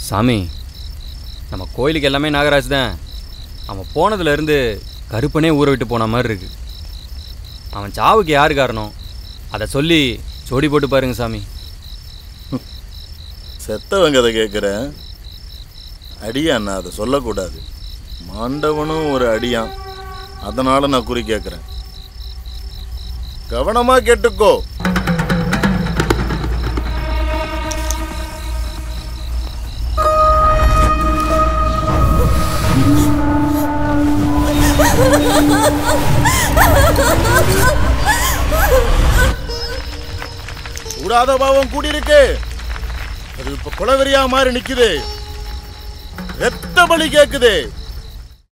சாமி, நம்ம கோயிலுக்கு எல்லாமே நாகராஜ் தான். அவன் போனதுலேருந்து கருப்பனே ஊரை விட்டு போன மாதிரி இருக்கு. அவன் சாவுக்கு யார் காரணம் அதை சொல்லி ஜோடி போட்டு பாருங்க சாமி. செத்தவங்க அதை கேட்குறேன். அடியான், நான் அதை சொல்லக்கூடாது. மாண்டவனும் ஒரு அடியான், அதனால நான் குறி கேட்குறேன். கவனமா கேட்டுக்கோ. கூடாத பாவம் கூடியிருக்கு. அது இப்ப குலவெறியா மாறி நிக்குது. ரத்த பலி கேக்குது.